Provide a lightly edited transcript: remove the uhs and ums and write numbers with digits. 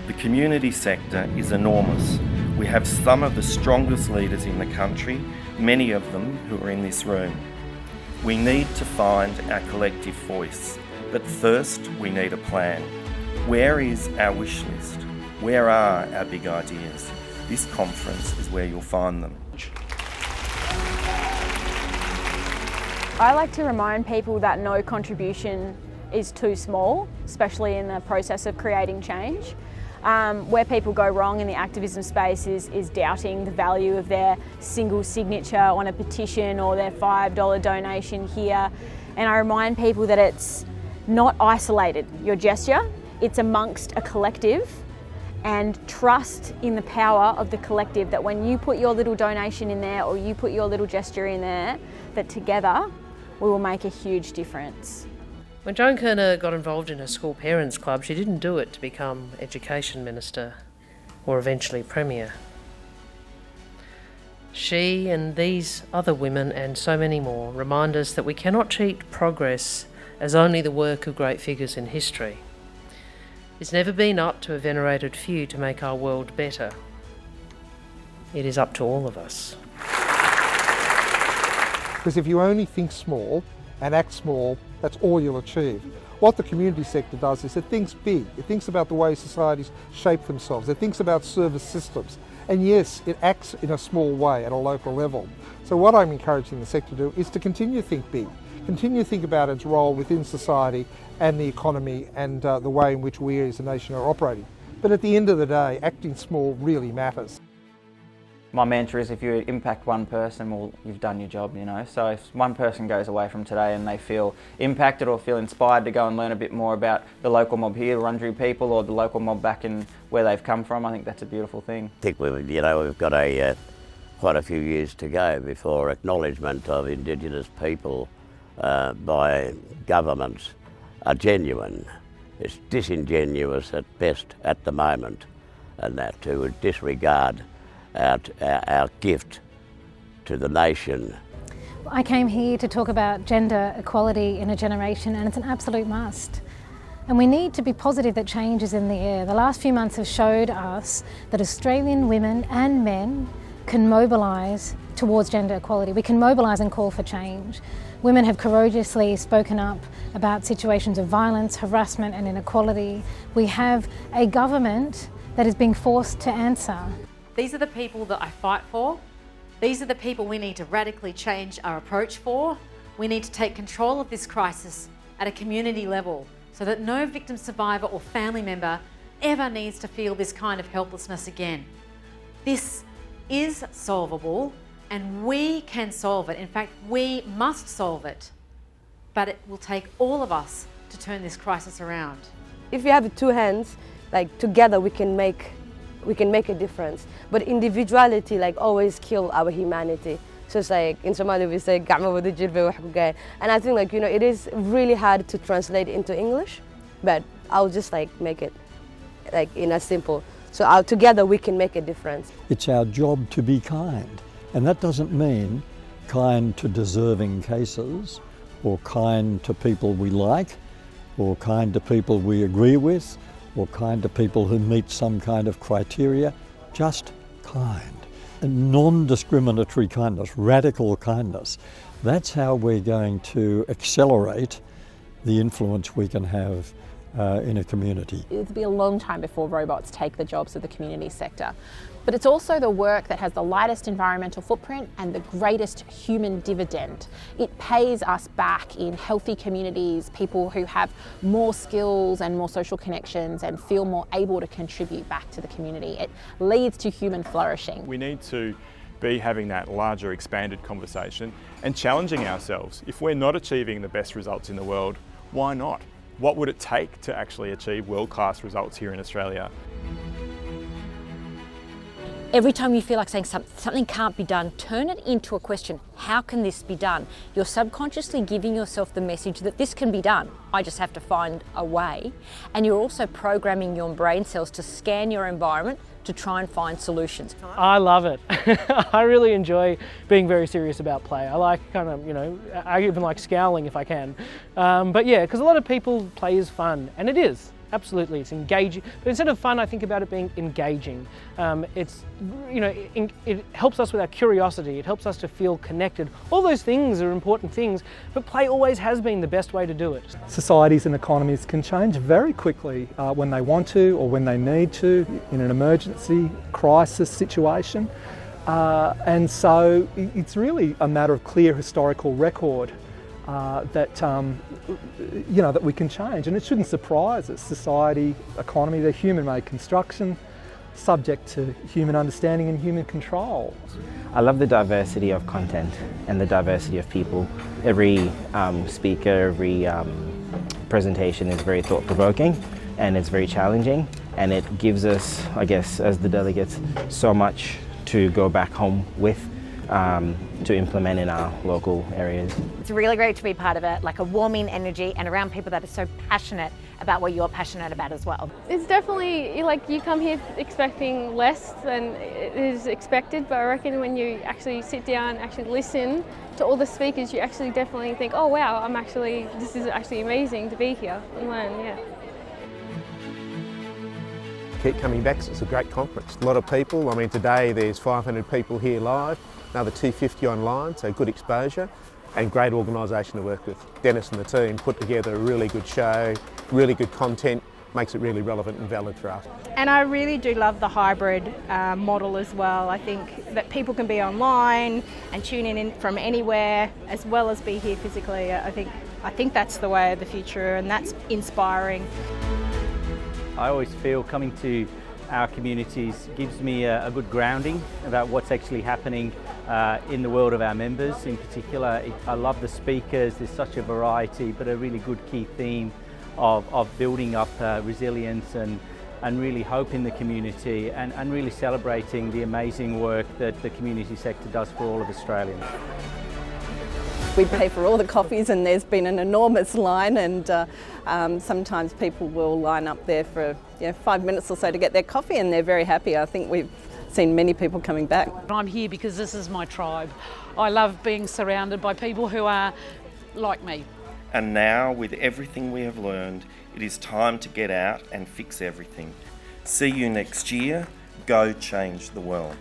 The community sector is enormous. We have some of the strongest leaders in the country, many of them who are in this room. We need to find our collective voice, but first we need a plan. Where is our wish list? Where are our big ideas? This conference is where you'll find them. I like to remind people that no contribution is too small, especially in the process of creating change. Where people go wrong in the activism space is doubting the value of their single signature on a petition or their $5 donation here. And I remind people that it's not isolated, your gesture, it's amongst a collective, and trust in the power of the collective, that when you put your little donation in there or you put your little gesture in there, that together we will make a huge difference. When Joan Kirner got involved in her school parents club, she didn't do it to become Education Minister or eventually Premier. She and these other women and so many more remind us that we cannot treat progress as only the work of great figures in history. It's never been up to a venerated few to make our world better. It is up to all of us. Because if you only think small and act small, that's all you'll achieve. What the community sector does is it thinks big. It thinks about the way societies shape themselves. It thinks about service systems. And yes, it acts in a small way at a local level. So what I'm encouraging the sector to do is to continue to think big, continue to think about its role within society and the economy and the way in which we as a nation are operating. But at the end of the day, acting small really matters. My mantra is if you impact one person, well, you've done your job, you know. So if one person goes away from today and they feel impacted or feel inspired to go and learn a bit more about the local mob here, Wurundjeri people, or the local mob back in where they've come from, I think that's a beautiful thing. I think we've got quite a few years to go before acknowledgement of Indigenous people by governments are genuine. It's disingenuous at best at the moment, and that to disregard our gift to the nation. I came here to talk about gender equality in a generation, and it's an absolute must. And we need to be positive that change is in the air. The last few months have showed us that Australian women and men can mobilise towards gender equality. We can mobilise and call for change. Women have courageously spoken up about situations of violence, harassment and inequality. We have a government that is being forced to answer. These are the people that I fight for. These are the people we need to radically change our approach for. We need to take control of this crisis at a community level so that no victim, survivor or family member ever needs to feel this kind of helplessness again. This is solvable and we can solve it. In fact, we must solve it. But it will take all of us to turn this crisis around. If you have two hands, together we can make a difference. But individuality always kill our humanity. So it's in Somali we say "Gacmo wada jir bay wax ku gaadhaan." And I think it is really hard to translate into English, but I'll just make it in a simple. So together we can make a difference. It's our job to be kind, and that doesn't mean kind to deserving cases, or kind to people we like, or kind to people we agree with, or kind to people who meet some kind of criteria, just kind. And non-discriminatory kindness, radical kindness. That's how we're going to accelerate the influence we can have in a community. It'll be a long time before robots take the jobs of the community sector. But it's also the work that has the lightest environmental footprint and the greatest human dividend. It pays us back in healthy communities, people who have more skills and more social connections and feel more able to contribute back to the community. It leads to human flourishing. We need to be having that larger expanded conversation and challenging ourselves. If we're not achieving the best results in the world, why not? What would it take to actually achieve world-class results here in Australia? Every time you feel like saying something can't be done, turn it into a question. How can this be done? You're subconsciously giving yourself the message that this can be done. I just have to find a way. And you're also programming your brain cells to scan your environment to try and find solutions. I love it. I really enjoy being very serious about play. I like I even like scowling if I can. But yeah, because a lot of people play is fun, and it is. Absolutely, it's engaging. But instead of fun, I think about it being engaging. It helps us with our curiosity. It helps us to feel connected. All those things are important things, but play always has been the best way to do it. Societies and economies can change very quickly when they want to or when they need to in an emergency, crisis situation. And so it's really a matter of clear historical record that we can change, and it shouldn't surprise us. Society, economy, they're human-made construction, subject to human understanding and human control. I love the diversity of content and the diversity of people. Every speaker, every presentation is very thought-provoking, and it's very challenging, and it gives us, I guess, as the delegates, so much to go back home with, to implement in our local areas. It's really great to be part of it, like a warming energy and around people that are so passionate about what you're passionate about as well. It's definitely, like, you come here expecting less than is expected, but I reckon when you actually sit down and actually listen to all the speakers, you actually definitely think, oh wow, this is actually amazing to be here and learn, yeah. Keep coming back, it's a great conference. A lot of people, I mean today there's 500 people here live, another 250 online, so good exposure and great organisation to work with. Dennis and the team put together a really good show, really good content, makes it really relevant and valid for us. And I really do love the hybrid model as well. I think that people can be online and tune in from anywhere as well as be here physically. I think that's the way of the future, and that's inspiring. I always feel coming to our communities gives me a good grounding about what's actually happening in the world of our members in particular. I love the speakers, there's such a variety, but a really good key theme of building up resilience and really hope in the community and really celebrating the amazing work that the community sector does for all of Australians. We pay for all the coffees and there's been an enormous line, and sometimes people will line up there for 5 minutes or so to get their coffee, and they're very happy. I think we've seen many people coming back. I'm here because this is my tribe. I love being surrounded by people who are like me. And now, with everything we have learned, it is time to get out and fix everything. See you next year. Go change the world.